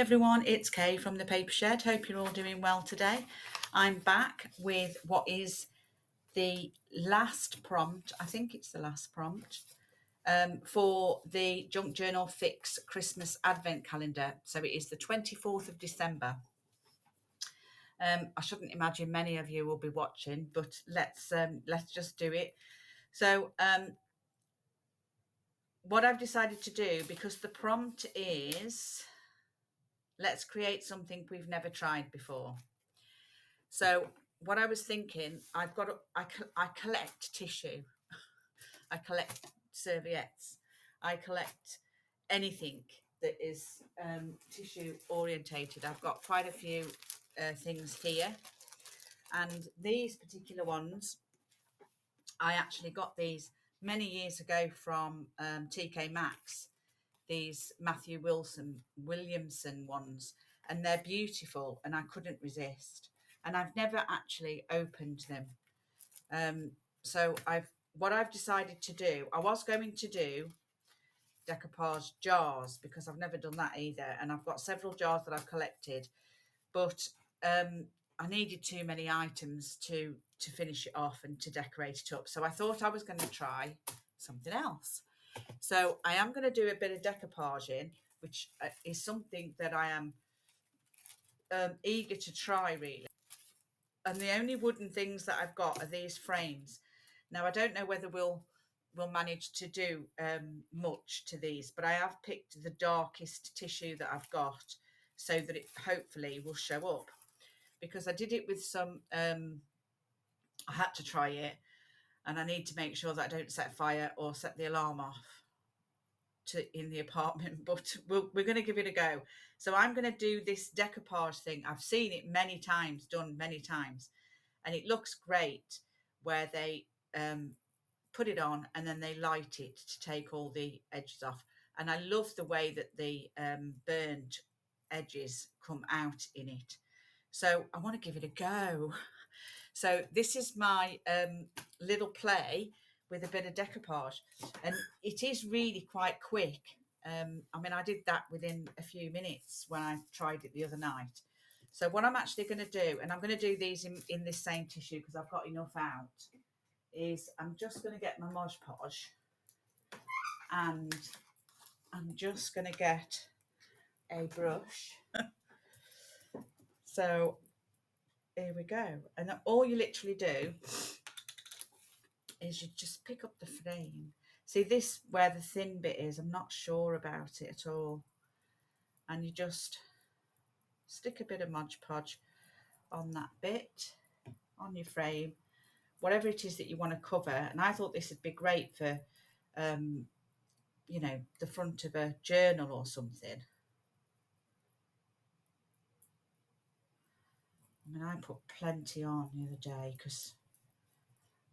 everyone, it's Kay from the Paper Shed. Hope you're all doing well today. I'm back with what is the last prompt, I think it's the last prompt, for the Junk Journal Fix Christmas Advent calendar. So it is the 24th of December. I shouldn't imagine many of you will be watching, but let's just do it. So what I've decided to do, because the prompt is, let's create something we've never tried before. So what I was thinking, I collect tissue. I collect serviettes. I collect anything that is tissue orientated. I've got quite a few things here. And these particular ones, I actually got these many years ago from TK Maxx. These Matthew Williamson ones, and they're beautiful, and I couldn't resist. And I've never actually opened them. So what I've decided to do, I was going to do decoupage jars because I've never done that either, and I've got several jars that I've collected, but I needed too many items to finish it off and to decorate it up. So I thought I was going to try something else. So I am going to do a bit of decoupaging, which is something that I am eager to try, really. And the only wooden things that I've got are these frames. Now, I don't know whether we'll manage to do much to these, but I have picked the darkest tissue that I've got so that it hopefully will show up. Because I did it with some, I had to try it, and I need to make sure that I don't set fire or set the alarm off in the apartment, but we're going to give it a go. So I'm going to do this decoupage thing. I've seen it done many times, and it looks great where they put it on and then they light it to take all the edges off. And I love the way that the burned edges come out in it. So I want to give it a go. So this is my little play with a bit of decoupage, and it is really quite quick. I mean, I did that within a few minutes when I tried it the other night. So what I'm actually going to do, and I'm going to do these in this same tissue because I've got enough out, is I'm just going to get my Mod Podge, and I'm just going to get a brush. So here we go. And then all you literally do is you just pick up the frame. See this, where the thin bit is, I'm not sure about it at all. And you just stick a bit of Mod Podge on that bit, on your frame, whatever it is that you want to cover. And I thought this would be great for, you know, the front of a journal or something. I mean, I put plenty on the other day because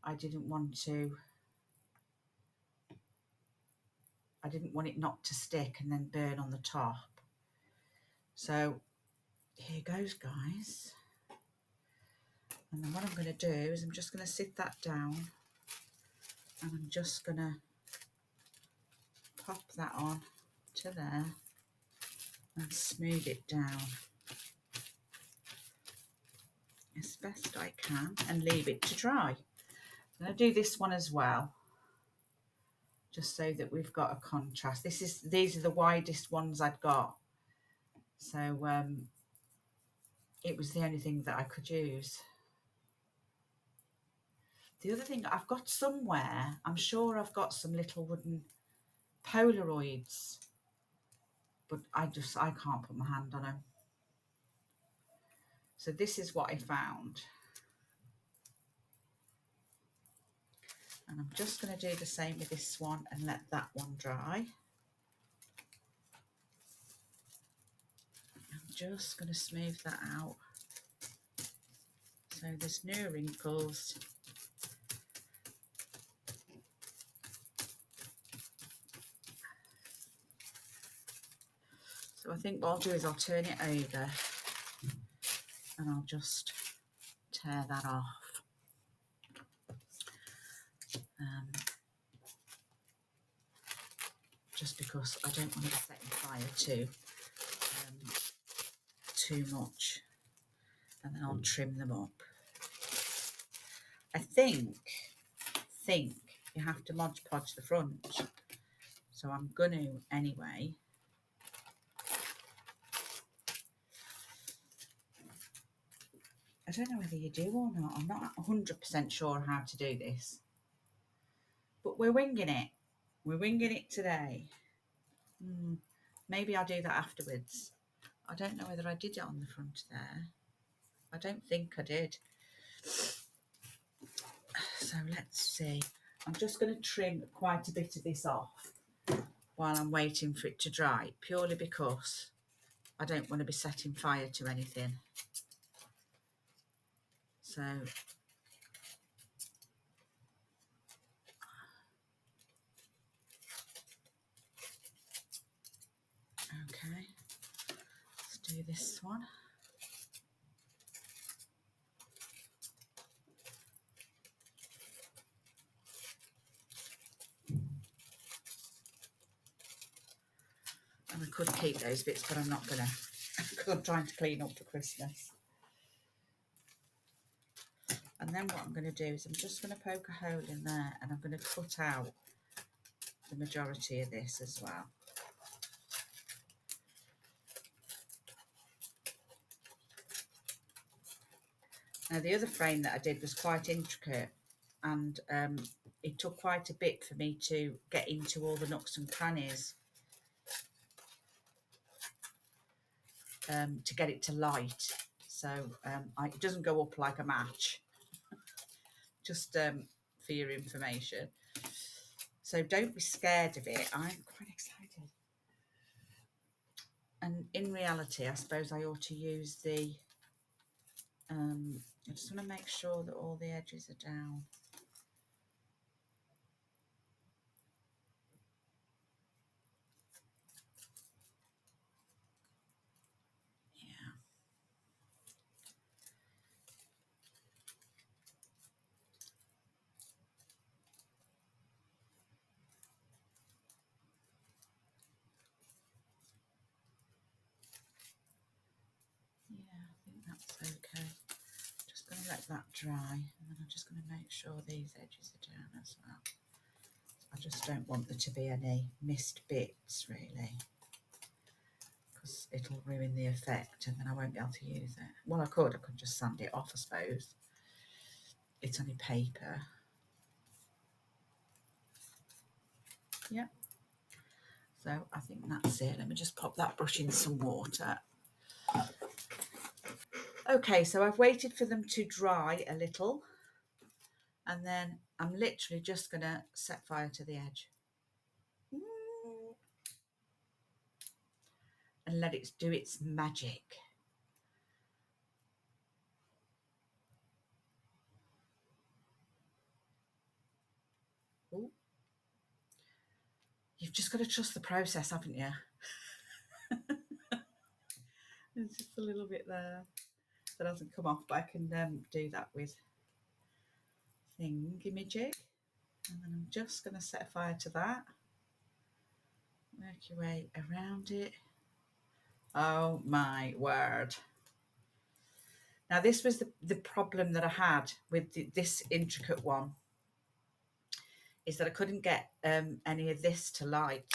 I didn't want it not to stick and then burn on the top. So here goes, guys. And then what I'm going to do is I'm just going to sit that down, and I'm just going to pop that on to there and smooth it down as best I can and leave it to dry. I'm going to do this one as well, just so that we've got a contrast. These are the widest ones I've got, so it was the only thing that I could use. The other thing I've got somewhere, I'm sure I've got some little wooden Polaroids, but I can't put my hand on them. So this is what I found. And I'm just going to do the same with this one and let that one dry. I'm just going to smooth that out so there's no wrinkles. So I think what I'll do is I'll turn it over and I'll just tear that off. Just because I don't want to set in fire to too much, and then I'll trim them up. I think you have to Mod Podge the front, so I'm going to anyway. I don't know whether you do or not. I'm not 100% sure how to do this, but we're winging it. We're winging it today. Maybe I'll do that afterwards. I don't know whether I did it on the front there. I don't think I did. So let's see. I'm just going to trim quite a bit of this off while I'm waiting for it to dry, purely because I don't want to be setting fire to anything. So okay, let's do this one. And I could keep those bits, but I'm not gonna, because I'm trying to clean up for Christmas. And then what I'm going to do is I'm just going to poke a hole in there, and I'm going to cut out the majority of this as well. Now the other frame that I did was quite intricate, and it took quite a bit for me to get into all the nooks and crannies to get it to light. So it doesn't go up like a match, just for your information. So don't be scared of it. I'm quite excited. And in reality, I suppose I ought to use the, I just want to make sure that all the edges are down. Yeah. Yeah, I think that's okay. Just going to let that dry, and then I'm just going to make sure these edges are down as well. I just don't want there to be any missed bits, really, because it'll ruin the effect, and then I won't be able to use it. Well, I could just sand it off, I suppose. It's only paper. Yeah. So I think that's it. Let me just pop that brush in some water. Okay, so I've waited for them to dry a little, and then I'm literally just going to set fire to the edge. And let it do its magic. Ooh. You've just got to trust the process, haven't you? There's just a little bit there that hasn't come off, but I can do that with thingy-majig. And then I'm just going to set fire to that. Work your way around it. Oh my word. Now this was the problem that I had with this intricate one, is that I couldn't get any of this to light.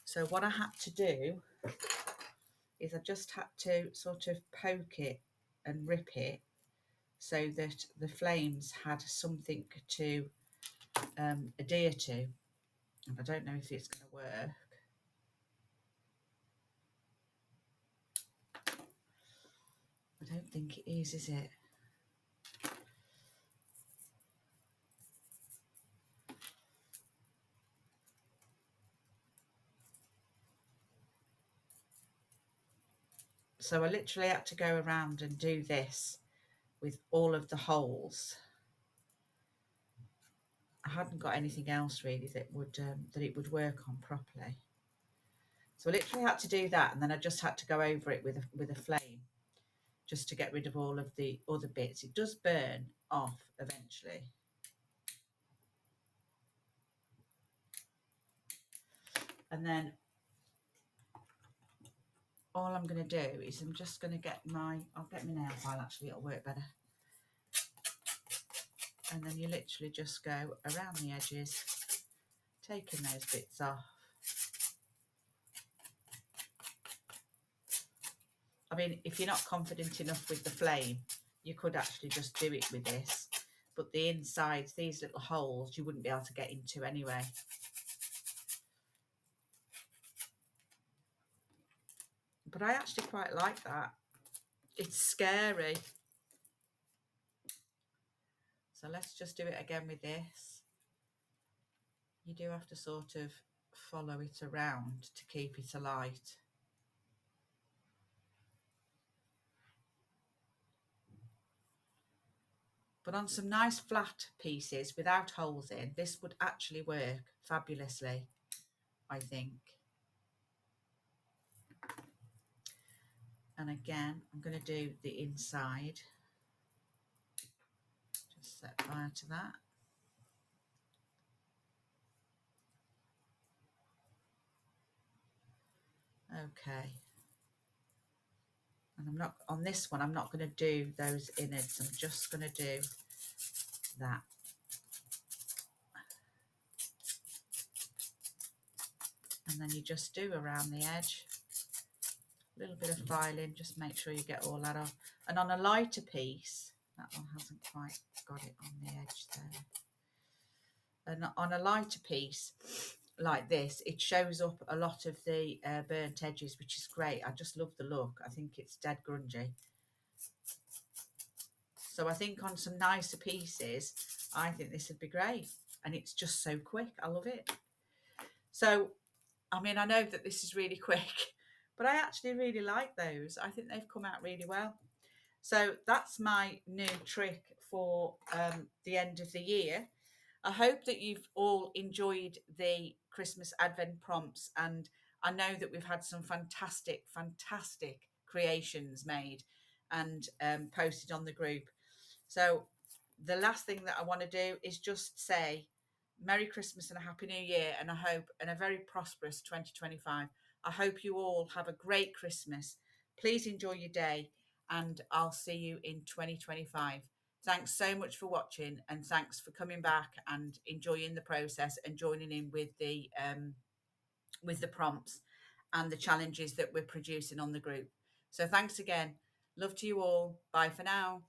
So what I had to do is I just had to sort of poke it and rip it so that the flames had something to adhere to. And I don't know if it's going to work. I don't think it is it? So I literally had to go around and do this with all of the holes. I hadn't got anything else really that would that it would work on properly. So I literally had to do that, and then I just had to go over it with a flame just to get rid of all of the other bits. It does burn off eventually. And then all I'm going to do is I'm just going to get I'll get my nail file, actually, it'll work better. And then you literally just go around the edges, taking those bits off. I mean, if you're not confident enough with the flame, you could actually just do it with this. But the insides, these little holes, you wouldn't be able to get into anyway. But I actually quite like that. It's scary. So let's just do it again with this. You do have to sort of follow it around to keep it alight. But on some nice flat pieces without holes in, this would actually work fabulously, I think. And again, I'm going to do the inside. Just set fire to that. Okay. And I'm not, on this one, I'm not going to do those innards. I'm just going to do that. And then you just do around the edge. A little bit of filing, just make sure you get all that off. And on a lighter piece, that one hasn't quite got it on the edge there. And on a lighter piece like this, it shows up a lot of the burnt edges, which is great. I just love the look. I think it's dead grungy. So I think on some nicer pieces, I think this would be great. And it's just so quick. I love it. So, I mean, I know that this is really quick, but I actually really like those. I think they've come out really well. So that's my new trick for the end of the year. I hope that you've all enjoyed the Christmas Advent prompts, and I know that we've had some fantastic creations made and posted on the group. So the last thing that I want to do is just say Merry Christmas and a Happy New Year, and I hope, and a very prosperous 2025. I hope you all have a great Christmas. Please enjoy your day, and I'll see you in 2025. Thanks so much for watching, and thanks for coming back and enjoying the process and joining in with the prompts and the challenges that we're producing on the group. So thanks again. Love to you all. Bye for now.